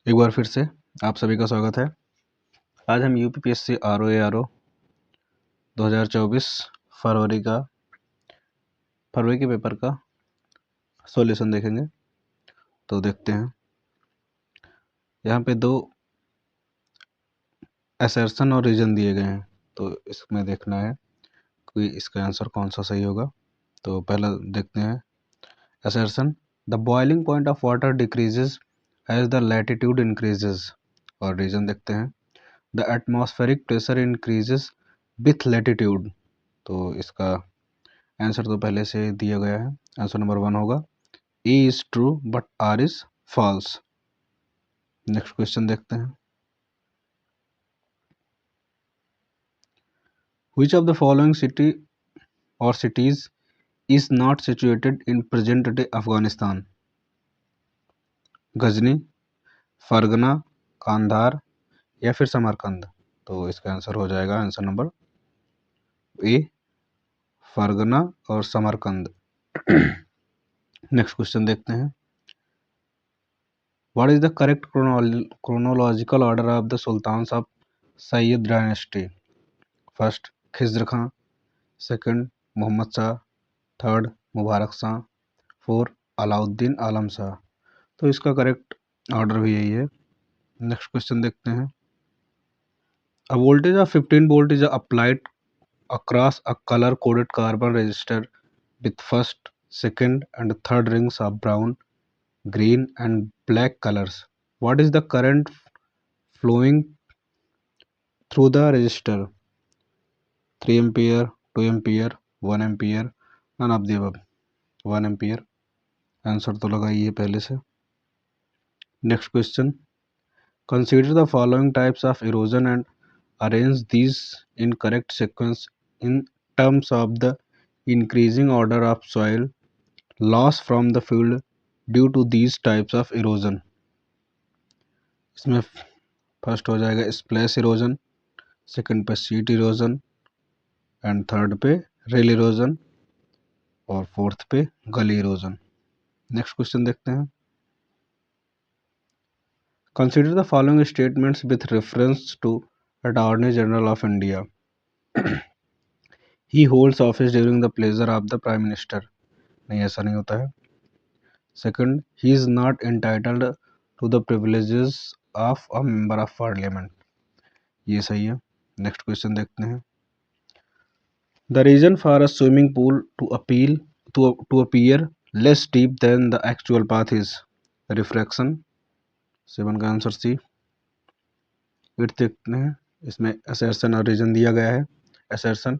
एक बार फिर से आप सभी का स्वागत है। आज हम यूपीपीएससी आरओ 2024 फरवरी के पेपर का सॉल्यूशन देखेंगे। तो देखते हैं, यहाँ पे दो असर्शन और रीजन दिए गए हैं, तो इसमें देखना है कि इसका आंसर कौन सा सही होगा। तो पहला देखते हैं assertion, the boiling point of water decreases as the latitude increases. और रीजन देखते हैं the atmospheric pressure increases with latitude. तो इसका आंसर तो पहले से दिया गया है, आंसर नंबर 1 होगा। A is true but R is false. Next question देखते हैं, which of the following city और cities is not situated in present day Afghanistan? Ghazni, Fergana, Kandahar या फिर समरकंद। तो इसका आंसर हो जाएगा आंसर नंबर ए, फरगना और समरकंद। नेक्स्ट क्वेश्चन देखते हैं, what is the correct chronological order of the sultans of Sayyid dynasty? First Khizr Khan, second Muhammad Shah, third Mubarak Shah, four Alauddin Alam Shah. तो इसका करेक्ट ऑर्डर भी यही है। नेक्स्ट क्वेश्चन देखते हैं, a voltage of 15 volt is applied across a color coded carbon register with first, second and third rings of brown, green and black colors. What is the current flowing through the register? 3 ampere, 2 ampere, 1 ampere, none of the above. 1 ampere answer तो लगा ही है पहले से। Next question, consider the following types of erosion and arrange these in correct sequence in terms of the increasing order of soil loss from the field due to these types of erosion. इसमें first हो जाएगा splash erosion, second पे sheet erosion and third पे rill erosion और fourth पे gully erosion. Next question देखते हैं, consider the following statements with reference to attorney general of India. He holds office during the pleasure of the prime minister. नहीं, ऐसा नहीं होता है। Second, he is not entitled to the privileges of a member of parliament. ये सही है। Next question देखते हैं, the reason for a swimming pool to appear less deep than the actual path is refraction. 7 का answer C. 8 देखते हैं, इसमें assertion और रीजन दिया गया है। Assertion,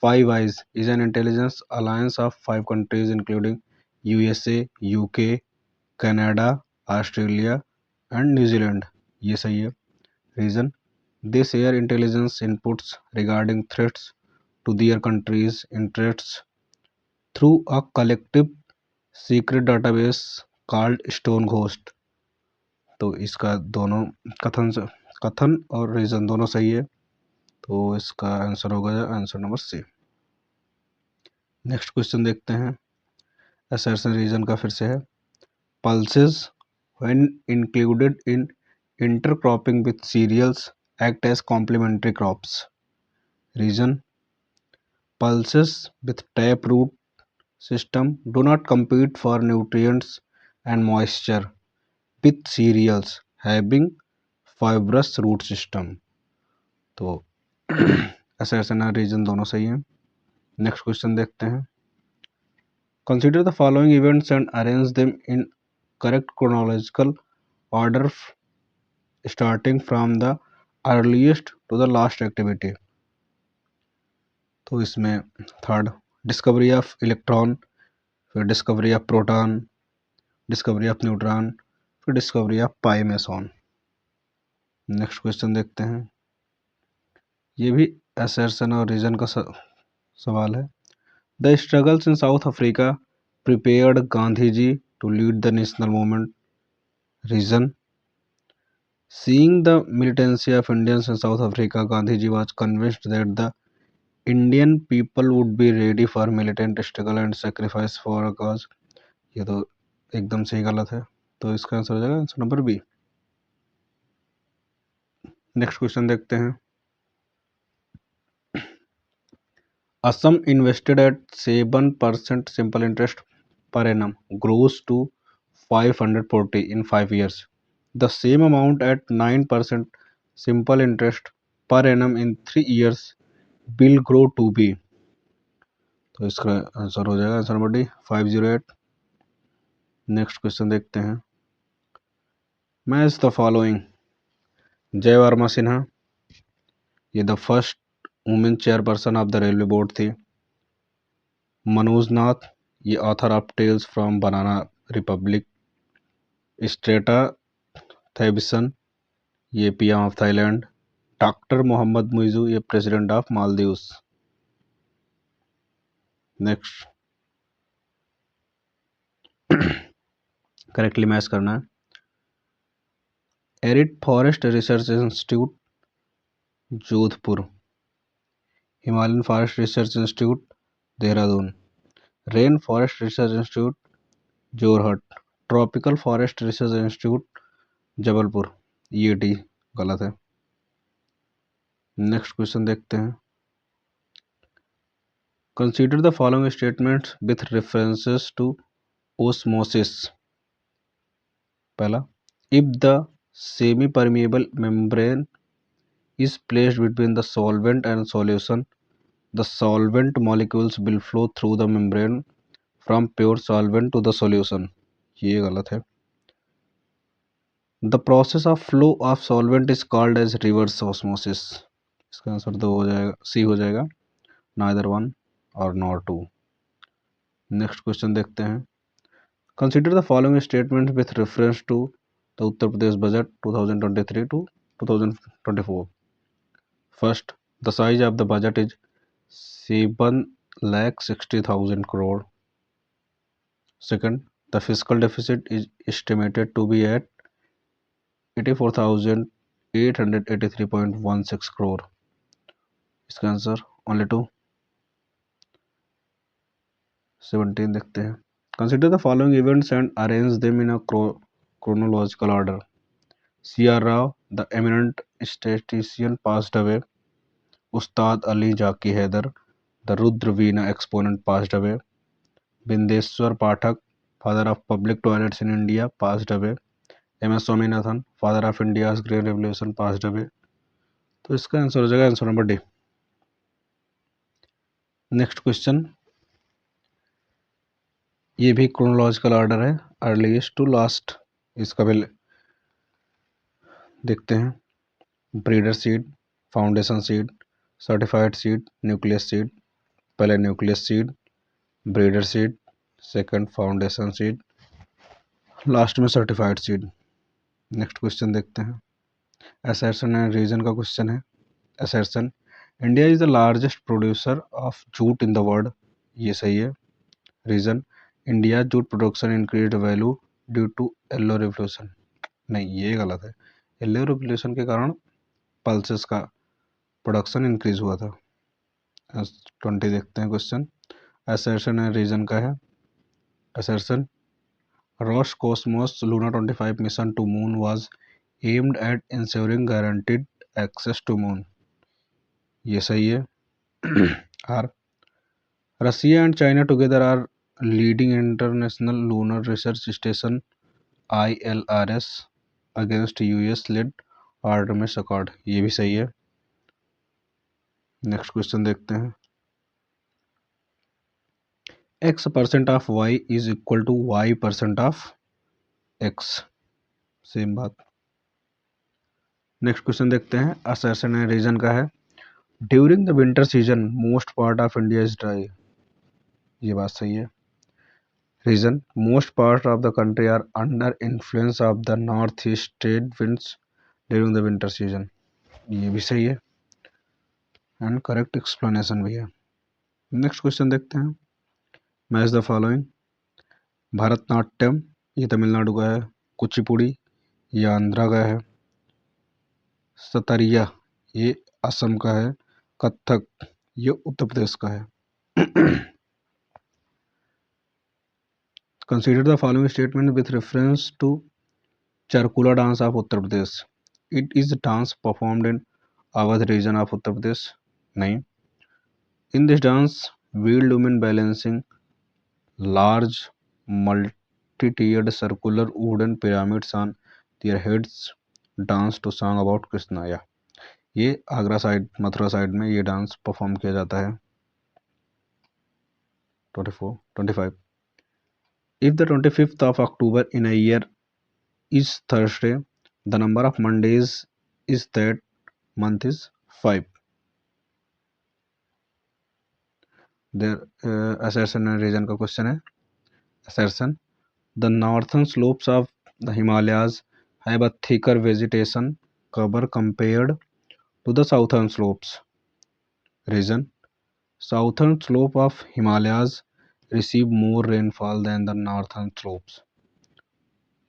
five eyes is an intelligence alliance of 5 countries including USA, UK, Canada, Australia and New Zealand. ये सही है। Reason, they share intelligence inputs regarding threats to their country's interests through a collective secret database called Stone Ghost। तो इसका दोनों कथन और reason दोनों सही है, तो इसका आंसर होगा answer number C. Next question देखते हैं, असर्शन रीजन का फिर से है, pulses when included in intercropping with cereals act as complementary crops. Reason, pulses with tap root system do not compete for nutrients and moisture with cereals having fibrous root system। तो assertion और reason दोनों सही हैं। Next question देखते हैं, consider the following events and arrange them in correct chronological order starting from the earliest to the last activity. तो इसमें third, discovery of electron, फिर discovery of proton, discovery of neutron, फिर discovery of pi meson. Next question देखते हैं, ये भी assertion और reason का सवाल है। The struggles in South Africa prepared Gandhi ji to lead the national movement. Reason, seeing the militancy of Indians in South Africa, Gandhiji was convinced that the Indian people would be ready for militant struggle and sacrifice for a cause। ये तो एकदम सही गलत है, तो इसका answer हो जाएगा answer number B. Next question देखते हैं। A sum invested at 7% simple interest per annum grows to 540 in 5 years. The same amount at 9% simple interest per annum in 3 years will grow to be। तो इसका answer हो जाएगा answer number D 508। Next question देखते हैं। Match the following. Jaya Verma Sinha, ये the first women chairperson of the railway board थी। मनोज नाथ, ये author of tales from banana republic. Srettha Thavisin, ये PM of Thailand. Doctor Mohamed Muizzu, ये president of Maldives. Next correctly match करना है। Arid forest research institute Jodhpur, Himalayan forest research institute Dehradun, rain forest research institute Jorhat, tropical forest research institute Jabalpur. ये D गलत है। Next question देखते हैं। Consider the following statements with references to osmosis. पहला, if the semi permeable membrane is placed between the solvent and solution, the solvent molecules will flow through the membrane from pure solvent to the solution। ये गलत है। The process of flow of solvent is called as reverse osmosis। इसका answer तो हो जाएगा सी हो जाएगा, neither one और nor two। नेक्स्ट क्वेश्चन देखते हैं। Consider the following statement with reference to the Uttar Pradesh budget 2023 to 2024। First, the size of the budget is 7,60,000 crore। Second, the fiscal deficit is estimated to be at 84,883.16 crore। इसका answer only to 17 देखते हैं। Consider the following events and arrange them in a chronological order। C.R. Rao, the eminent statistician, passed away। Ustad Ali Jaki Haider, the Rudra Veena exponent, passed away। Bindeswar Pathak, father of public toilets in India, passed away। M.S. Swaminathan, father of India's Green Revolution, passed away। तो इसका answer हो जाएगा answer number D. Next question, ये भी chronological order है, earliest to last. इसका भी देखते हैं। Breeder seed, foundation seed, certified seed, nucleus seed. पहले nucleus seed, breeder seed, second foundation seed, last में सर्टिफाइड सीड। नेक्स्ट क्वेश्चन देखते हैं। असर्शन एंड रीजन का क्वेश्चन है। Assertion, India is the largest producer of jute in the world. ये सही है। Reason, India jute production increase value due to yellow revolution. नहीं, ये गलत है। येलो रिवोल्यूशन के कारण पल्सेस का प्रोडक्शन इंक्रीज हुआ था। 20 देखते हैं क्वेश्चन। असर्शन एंड रीजन का है। Assertion, Roscosmos Luna 25 mission to Moon was aimed at ensuring guaranteed access to Moon। ये सही है। R, Russia and China together are leading international lunar research station ILRS against US led Artemis Accord। ये भी सही है। Next question देखते हैं। x% of y is equal to y% of x। Same बात। नेक्स्ट क्वेश्चन देखते हैं। Assertion and reason का है। During the winter season most part of India is dry. ये बात सही है। Reason, most part of the country are under influence of the north east trade winds during the winter season. ये भी सही है एंड करेक्ट एक्सप्लेनेशन भी है। नेक्स्ट क्वेश्चन देखते हैं। Match the following. भरतनाट्यम, ये तमिलनाडु का है। कुचिपुड़ी, ये आंध्रा का है। सतरिया, ये असम का है। कथक, ये उत्तर प्रदेश का है। Consider the following statement with reference to Charkula dance of Uttar Pradesh. It is a dance performed in Awadh region of Uttar Pradesh. नहीं. In this dance, wheeled women balancing large multi-tiered circular wooden pyramids on their heads dance to song about Krishna. या ये Agra side Mathura side में ये dance perform किया जाता है. 24 25. If the 25th of October in a year is Thursday, the number of Mondays is that month is 5. There assertion and reason का question है. Assertion: the northern slopes of the Himalayas have a thicker vegetation cover compared to the southern slopes. Reason: southern slope of Himalayas receive more rainfall than the northern slopes.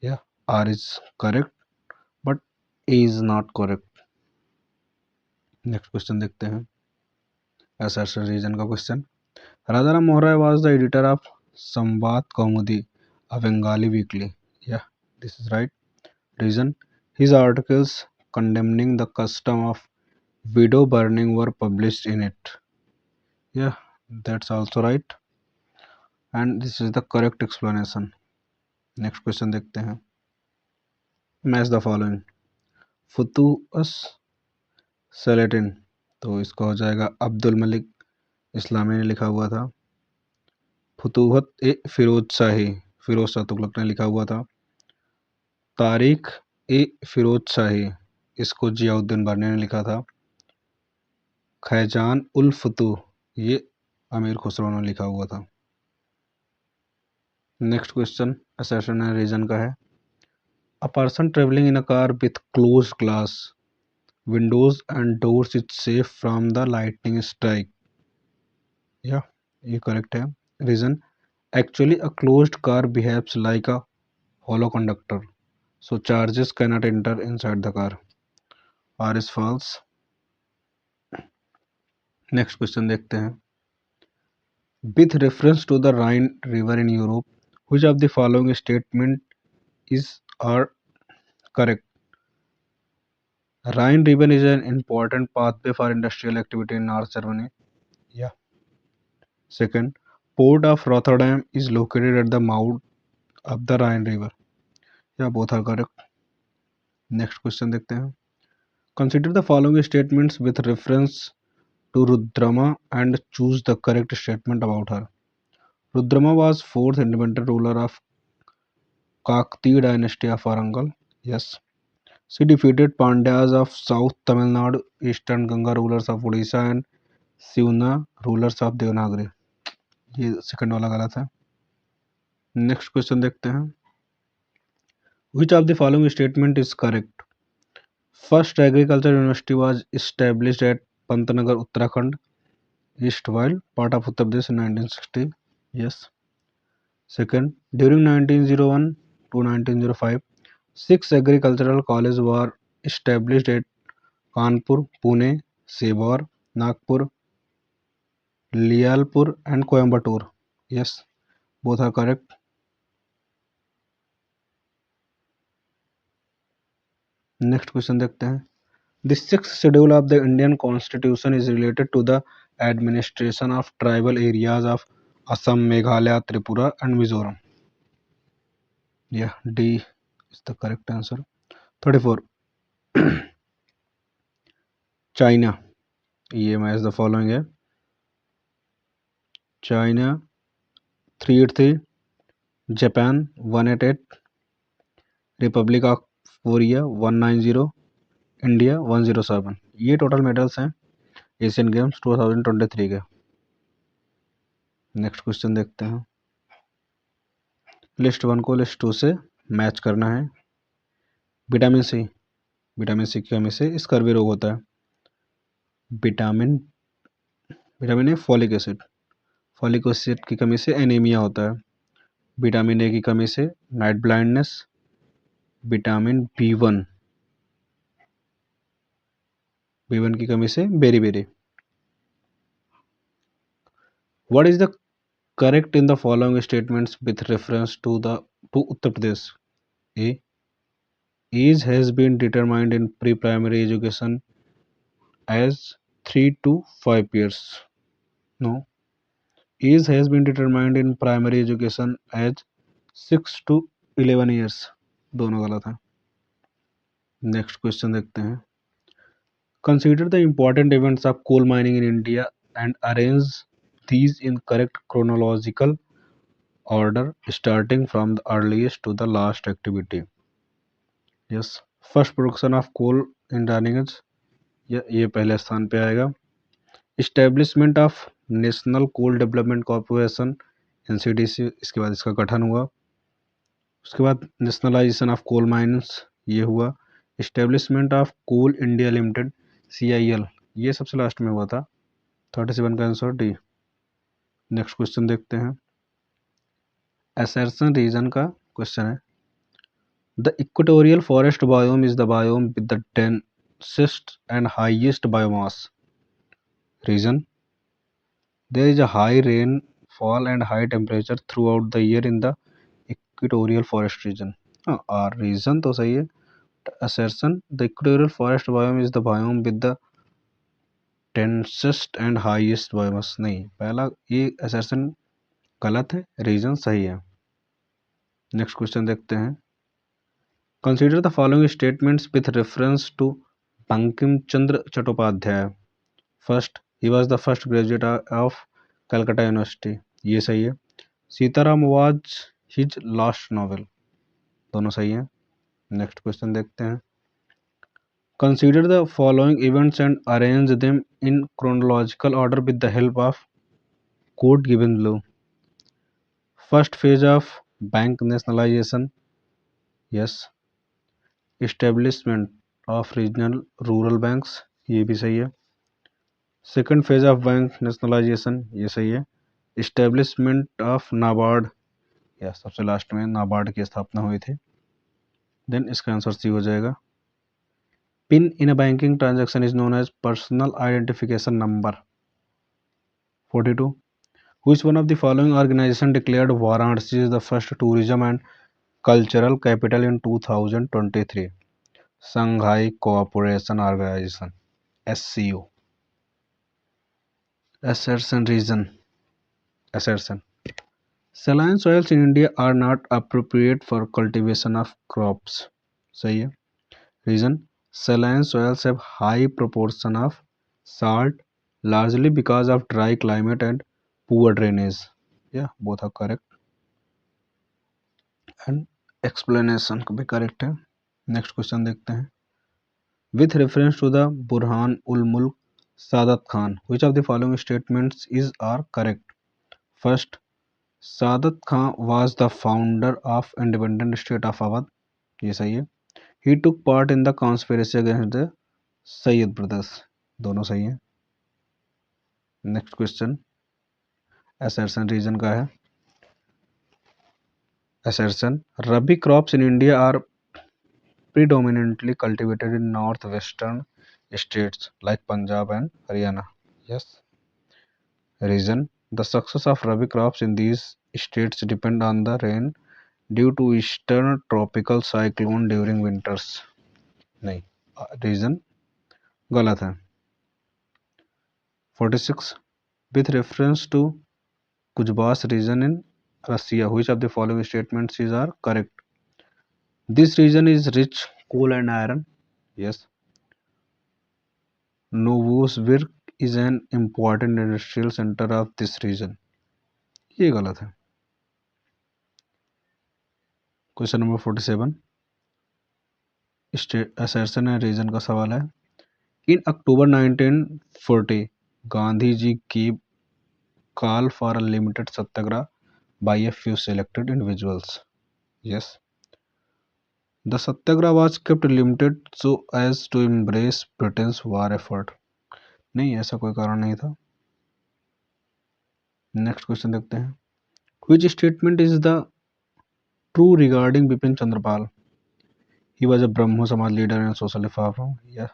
Yeah, R is correct, but A is not correct. Next question देखते हैं. assertion reason का question. Raja Ram Mohan Roy was the editor of संवाद कौमुदी, a Bengali weekly. Yeah, this is right. Reason: his articles condemning the custom of widow burning were published in it. Yeah, that's also right. And this is the correct explanation. Next question देखते हैं. Match the following. फुतूअस सेलेटिन, तो इसका हो जाएगा अब्दुल मलिक इस्लामी ने लिखा हुआ था. फुतूहत ए फिरोज शाही, फिरोज शाह तुगलक ने लिखा हुआ था. तारीख ए फिरोज शाही, इसको जियाउद्दीन बानी ने लिखा था. खैजान उल फुतूह, ये अमीर खुसरो ने लिखा हुआ था. Next question assertion and reason का है. A person travelling in a car with close glass windows and doors is safe from the lightning strike. Yeah, ये correct है. Reason: actually a closed car behaves like a hollow conductor, so charges cannot enter inside the car. R is false. Next question देखते हैं. With reference to the Rhine River in Europe, which of the following statement is are correct? Rhine River is an important pathway for industrial activity in North Germany. Yeah. Second, Port of Rotterdam is located at the mouth of the Rhine River. Yeah, both are correct. Next question देखते हैं. Consider the following statements with reference to Rudrama and choose the correct statement about her. Rudrama was fourth independent ruler of Kakatiya dynasty of Warangal. Yes. She defeated Pandyas of South Tamil Nadu, Eastern Ganga rulers of Odisha and Sivna rulers of Devanagari. ये second वाला गलत है. Next question देखते हैं. Which of the following statement is correct? First agriculture university was established at Pantnagar, Uttarakhand, East while part of Uttar Pradesh in 1960. Yes. Second, during 1901 to 1905, six agricultural colleges were established at Kanpur, Pune, Sebor, Nagpur, Lialpur, and Coimbatore. Yes, both are correct. Next question देखते हैं. The sixth schedule of the Indian Constitution is related to the administration of tribal areas of Assam, Meghalaya, Tripura, and Mizoram. Yeah, D is the correct answer. 34. China. ये match the following है. China 383, Japan 188, Republic of Korea 190, India 107. ये total medals हैं Asian games 2023 के. Next question देखते हैं. List one को list to से match करना है. विटामिन सी, विटामिन सी की कमी से स्कर्वी रोग होता है. Vitamin vitamin A folic acid की कमी से एनीमिया होता है. विटामिन ए की कमी से night blindness. Vitamin B one की कमी से बेरी. What is the correct in the following statements with reference to Uttar Pradesh? A. Age has been determined in pre-primary education as 3 to 5 years. No, age has been determined in primary education as 6 to 11 years. दोनों गलत हैं. Next question देखते हैं. Consider the important events of coal mining in India and arrange these in correct chronological order starting from the earliest to the last activity. Yes. First production of coal in Darningage. ये पहले स्थान पे आएगा. Establishment of National Coal Development Corporation NCDC, इसके बाद इसका गठन हुआ. उसके बाद नेशनलाइजेशन ऑफ कोल माइंस ये हुआ. Establishment of Coal India Limited CIL ये सबसे लास्ट में हुआ था. 37 का आंसर डी. नेक्स्ट क्वेश्चन देखते हैं. असर्शन रीजन का क्वेश्चन है. The equatorial forest biome is the biome with the densest and highest biomass. Reason there is a high rainfall and high temperature throughout the year in the equatorial forest region. और reason तो सही है. assertion the equatorial forest biome is the biome with the densest and highest biomass. नहीं, पहला ये assertion गलत है, reason सही है. नेक्स्ट क्वेश्चन देखते हैं. Consider the following statements with reference to Bankim Chandra Chattopadhyay. First, he was the first graduate of Calcutta University. ये सही है. Sitaram was his last novel. दोनों सही हैं. नेक्स्ट क्वेश्चन देखते हैं. Consider the following events and arrange them in chronological order with the help of code given below. First phase of bank nationalization. Yes. Establishment of regional rural banks. ये भी सही है. Second phase of bank nationalization. ये सही है. Establishment of NABARD. यह सबसे last में नाबार्ड की स्थापना हुई थी. देन इसका आंसर सी हो जाएगा. PIN in a banking transaction is known as personal identification number. 42. Which one of the following organization declared Varanasi as the first tourism and cultural capital in 2023? Shanghai Cooperation Organization SCO. Assertion reason. Assertion. Saline soils in India are not appropriate for cultivation of crops. सही है. Reason. Saline soils have high proportion of salt largely because of dry climate and poor drainage. Yeah, both are correct. And explanation भी correct है. Next question देखते हैं. With reference to the Burhan ul Mulk Sadat Khan, which of the following statements is are correct? First, Sadat Khan was the founder of independent state of Awadh. ये सही है. He took part in the conspiracy against the Sayyid brothers. दोनों सही हैं. Next question. Assertion reason का है. Assertion. Rabi crops in India are predominantly cultivated in northwestern states like Punjab and Haryana. Yes. Reason. The success of Rabi crops in these states depend on the rain due to eastern tropical cyclone during winters. नहीं. Reason गलत है. 46. With reference to Kuzbas region in Russia, which of the following statements is are correct? This region is rich coal and iron. Yes. Novosibirsk is an important industrial center of this region. ये गलत है. Question number 47. Assertion and reason का सवाल है. इन अक्टूबर 1940 गांधी जी की call for a limited satyagraha by a few selected individuals. Yes. The satyagraha was kept limited so as to embrace Britain's war effort. नहीं, ऐसा कोई कारण नहीं था. नेक्स्ट क्वेश्चन देखते हैं. Which statement is the true regarding Bipin Chandrapal? He was a Brahmo Samaj leader and social reformer. Yeah.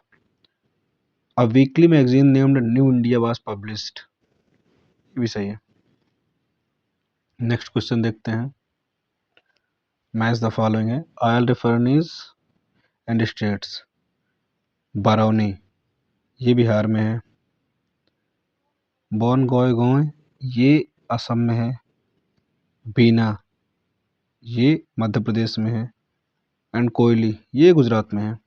A weekly magazine named New India was published. ये भी सही है. नेक्स्ट क्वेश्चन देखते हैं. मैच द फॉलोइंग है. Oil refineries and states. Barauni ये बिहार में है। बोनगॉयगॉय ये असम में है। बीना ये मध्य प्रदेश में है। एंड कोयली ये गुजरात में है।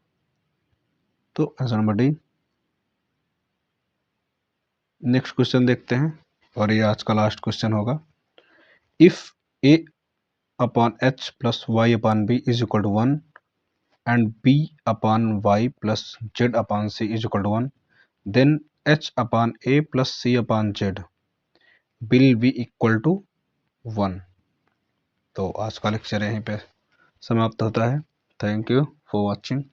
तो answer number D. Next question देखते हैं और ये आज का लास्ट क्वेश्चन होगा। If A upon H plus Y upon B is equal to 1 and b upon y plus z upon c is equal to 1, then h upon a plus c upon z will be equal to 1। तो आज का lecture यहीं पे समाप्त होता है। Thank you for watching.